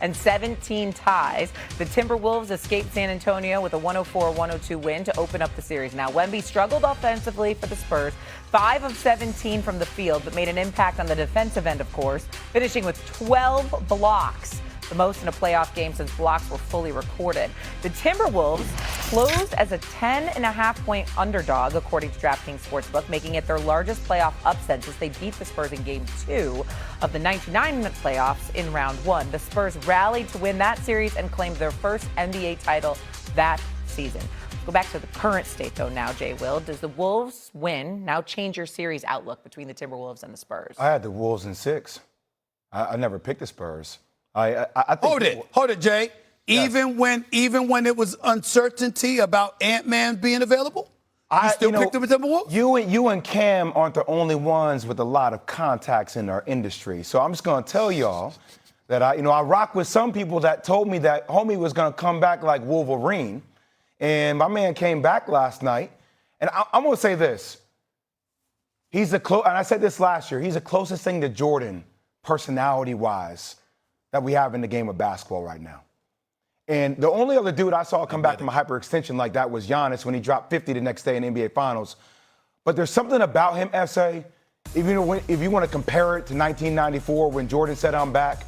and 17 ties. The Timberwolves escaped San Antonio with a 104-102 win to open up the series. Now, Wemby struggled offensively for the Spurs, 5 of 17 from the field, but made an impact on the defensive end, of course, finishing with 12 blocks, the most in a playoff game since blocks were fully recorded. The Timberwolves closed as a 10.5-point underdog, according to DraftKings Sportsbook, making it their largest playoff upset since they beat the Spurs in Game 2 of the 99 playoffs in Round 1. The Spurs rallied to win that series and claimed their first NBA title that season. Let's go back to the current state, though, now, Jay Will. Does the Wolves win now change your series outlook between the Timberwolves and the Spurs? I had the Wolves in 6. I never picked the Spurs. I think Hold it, Jay. Yes. Even when it was uncertainty about Ant-Man being available, you still picked the Timberwolves? You and Cam aren't the only ones with a lot of contacts in our industry. So I'm just going to tell y'all that I rock with some people that told me that homie was going to come back like Wolverine, and my man came back last night. And I'm going to say this: and I said this last year. He's the closest thing to Jordan, personality-wise, that we have in the game of basketball right now. And the only other dude I saw come back from a hyperextension like that was Giannis when he dropped 50 the next day in the NBA Finals. But there's something about him, SA, if you want to compare it to 1994 when Jordan said, "I'm back,"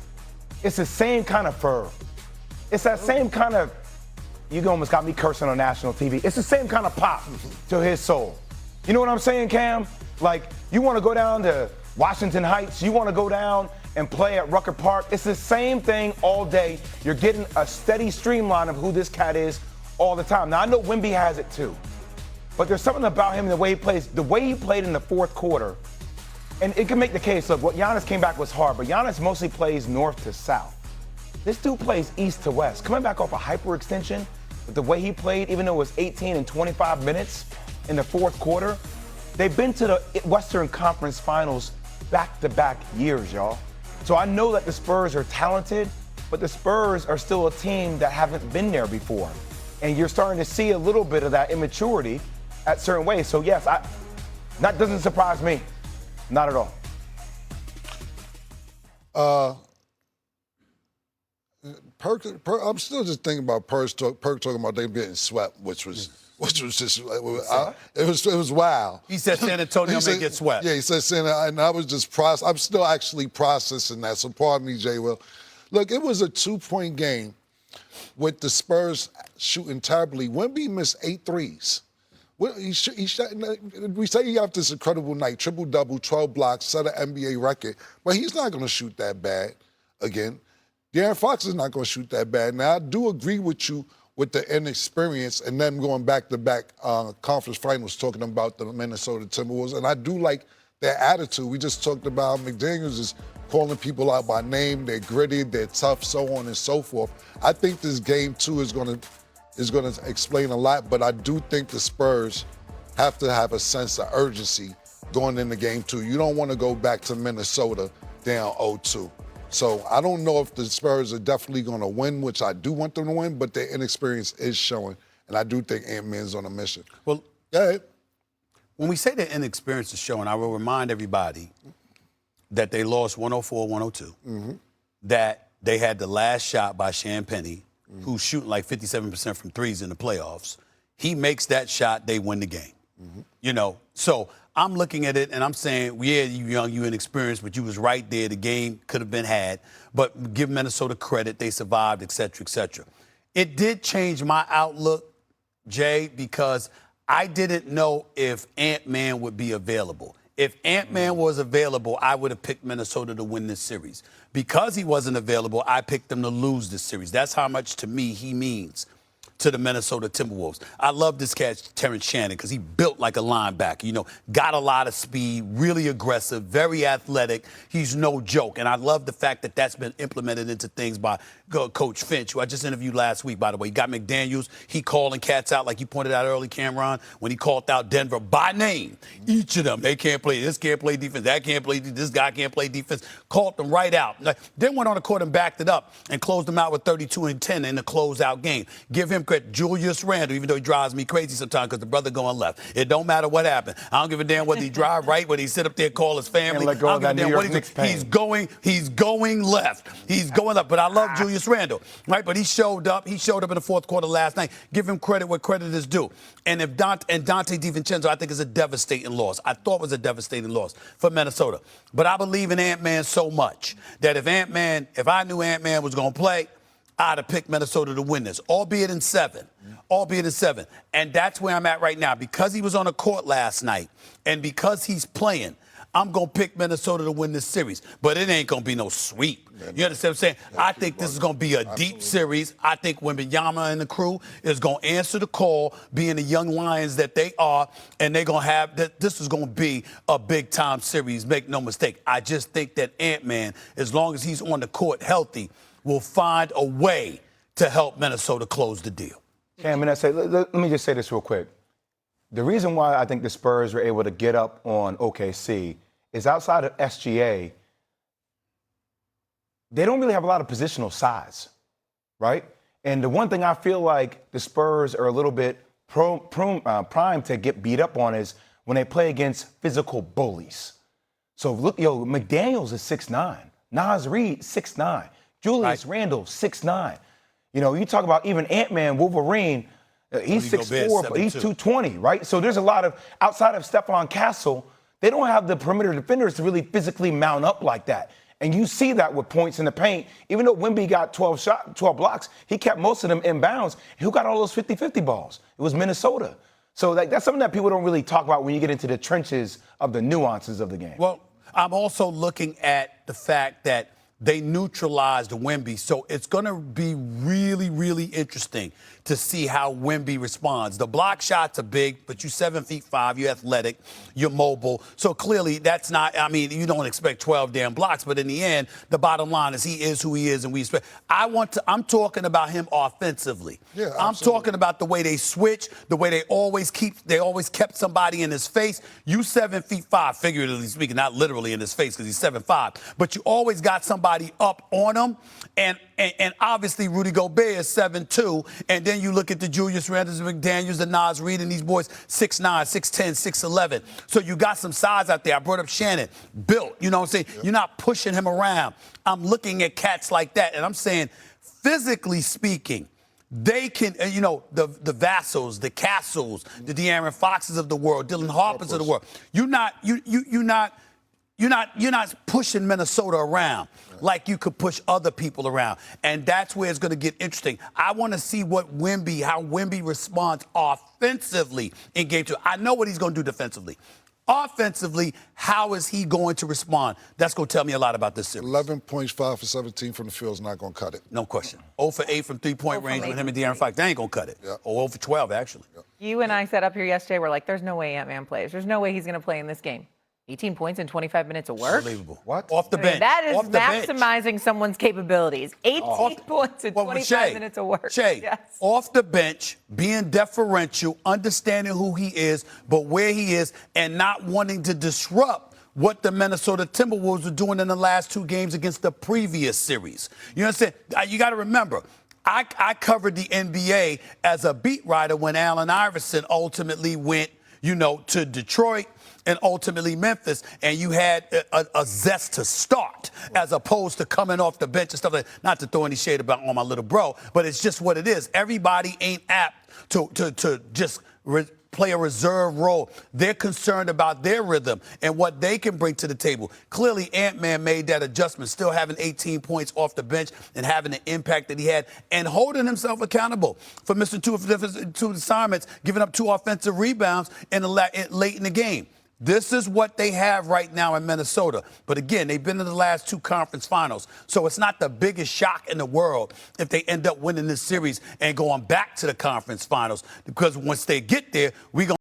it's the same kind of fervor. It's that same kind of, you almost got me cursing on national TV. It's the same kind of pop to his soul. You know what I'm saying, Cam? Like, you want to go down to Washington Heights, you want to go down and play at Rucker Park. It's the same thing all day. You're getting a steady streamline of who this cat is all the time. Now, I know Wemby has it too, but there's something about him, the way he plays, the way he played in the fourth quarter, and it can make the case, look, what Giannis came back was hard, but Giannis mostly plays north to south. This dude plays east to west. Coming back off a hyperextension, with the way he played, even though it was 18 and 25 minutes in the fourth quarter, they've been to the Western Conference Finals back-to-back years, y'all. So I know that the Spurs are talented, but the Spurs are still a team that haven't been there before. And you're starting to see a little bit of that immaturity at certain ways. So, yes, that doesn't surprise me. Not at all. I'm still just thinking about Perk talking about them getting swept, which was just it was wild. He said San Antonio may get swept. Yeah, he said San Antonio, and I was just I'm still actually processing that. So pardon me, Jay Will. Look, it was a 2-point game with the Spurs shooting terribly. Wemby missed 8 threes. We say he had this incredible night, triple-double, 12 blocks, set an NBA record, but he's not going to shoot that bad again. De'Aaron Fox is not going to shoot that bad. Now, I do agree with you with the inexperience and them going back-to-back conference finals talking about the Minnesota Timberwolves. And I do like their attitude. We just talked about McDaniels is calling people out by name. They're gritty, they're tough, so on and so forth. I think this game, too, is going to explain a lot, but I do think the Spurs have to have a sense of urgency going into game 2. You don't want to go back to Minnesota down 0-2. So I don't know if the Spurs are definitely going to win, which I do want them to win, but their inexperience is showing, and I do think Ant-Man's on a mission. Well, yeah. When we say their inexperience is showing, I will remind everybody that they lost 104-102, that they had the last shot by Shan Penny, who's shooting like 57% from threes in the playoffs. He makes that shot, they win the game. So I'm looking at it and I'm saying, yeah, you young, you inexperienced, but you was right there. The game could have been had. But give Minnesota credit. They survived, et cetera, et cetera. It did change my outlook, Jay, because I didn't know if Ant-Man would be available. If Ant-Man was available, I would have picked Minnesota to win this series. Because he wasn't available, I picked them to lose this series. That's how much, to me, he means to the Minnesota Timberwolves. I love this cat, Terrence Shannon, because he built like a linebacker, got a lot of speed, really aggressive, very athletic. He's no joke. And I love the fact that that's been implemented into things by Coach Finch, who I just interviewed last week, by the way. He got McDaniels. He calling cats out, like you pointed out early, Cameron, when he called out Denver by name. Each of them. They can't play. This can't play defense. That can't play. This guy can't play defense. Called them right out. Then went on the court and backed it up and closed them out with 32 and 10 in the closeout game. Give him credit. Julius Randle, even though he drives me crazy sometimes because the brother going left. It don't matter what happened. I don't give a damn whether he drive right, whether he sit up there and call his family. And let go I of don't that give a New damn York what Knicks pain. he's going left. He's going up. But I love Julius Randle, right? But he showed up. He showed up in the fourth quarter last night. Give him credit where credit is due. And if Dante DiVincenzo, I think, is a devastating loss. I thought was a devastating loss for Minnesota. But I believe in Ant-Man so much that if I knew Ant-Man was going to play, I'd have picked Minnesota to win this, albeit in seven. And that's where I'm at right now. Because he was on the court last night and because he's playing, I'm going to pick Minnesota to win this series. But it ain't going to be no sweep. You understand what I'm saying? I think this is going to be a deep series. I think Wembyama and the crew is going to answer the call, being the young Lions that they are, and they're going to have that. This is going to be a big-time series, make no mistake. I just think that Ant-Man, as long as he's on the court healthy, will find a way to help Minnesota close the deal. Cam, and I say, let me just say this real quick. The reason why I think the Spurs were able to get up on OKC is outside of SGA, they don't really have a lot of positional size, right? And the one thing I feel like the Spurs are a little bit primed to get beat up on is when they play against physical bullies. So look, McDaniels is 6'9", Naz Reid 6'9", Julius Randle 6'9". You talk about even Ant-Man, Wolverine, he's 6'4", he's 220, right? So there's a lot of, outside of Stephon Castle, they don't have the perimeter defenders to really physically mount up like that. And you see that with points in the paint. Even though Wemby got 12 blocks, he kept most of them inbounds. Who got all those 50-50 balls? It was Minnesota. So that's something that people don't really talk about when you get into the trenches of the nuances of the game. Well, I'm also looking at the fact that they neutralized Wemby, so it's going to be really, really interesting to see how Wemby responds. The block shots are big, but you're 7'5", you're athletic, you're mobile. So clearly that's not, you don't expect 12 damn blocks, but in the end, the bottom line is he is who he is, and we expect. I'm talking about him offensively. Yeah, I'm talking about the way they switch, the way they always kept somebody in his face. You 7'5", figuratively speaking, not literally in his face because he's 7'5", but you always got somebody up on him, and obviously Rudy Gobert is 7'2", and then you look at the Julius Randle, the McDaniels, the Naz Reid, and these boys 6'9", 6'10", 6'11". So you got some size out there. I brought up Shannon, built. You know what I'm saying? You're not pushing him around. I'm looking at cats like that, and I'm saying, physically speaking, they can, the Vassals, the Castles, the De'Aaron Foxes of the world, Dylan Harpers of the world. You're not pushing Minnesota around like you could push other people around. And that's where it's going to get interesting. I want to see how Wemby responds offensively in game 2. I know what he's going to do defensively. Offensively, how is he going to respond? That's going to tell me a lot about this series. 11 points, 5 for 17 from the field is not going to cut it. No question. 0 for 8 from three-point range with him and De'Aaron Fox. They ain't going to cut it. Yeah. Or 0 for 12, actually. Yeah. You and I sat up here yesterday. We're like, there's no way Ant-Man plays. There's no way he's going to play in this game. 18 points in 25 minutes of work? Unbelievable. What? Off the bench. That is Off the bench. maximizing someone's capabilities. 18 points in 25 minutes of work. Shay, yes. Off the bench, being deferential, understanding who he is, but where he is, and not wanting to disrupt what the Minnesota Timberwolves were doing in the last 2 games against the previous series. You understand? You got to remember, I covered the NBA as a beat writer when Allen Iverson ultimately went, to Detroit and ultimately Memphis, and you had a zest to start as opposed to coming off the bench and stuff like that. Not to throw any shade on my little bro, but it's just what it is. Everybody ain't apt to just play a reserve role. They're concerned about their rhythm and what they can bring to the table. Clearly, Ant-Man made that adjustment, still having 18 points off the bench and having the impact that he had and holding himself accountable for missing 2 assignments, giving up 2 offensive rebounds late in the game. This is what they have right now in Minnesota. But again, they've been in the last 2 conference finals. So it's not the biggest shock in the world if they end up winning this series and going back to the conference finals. Because once they get there, we're going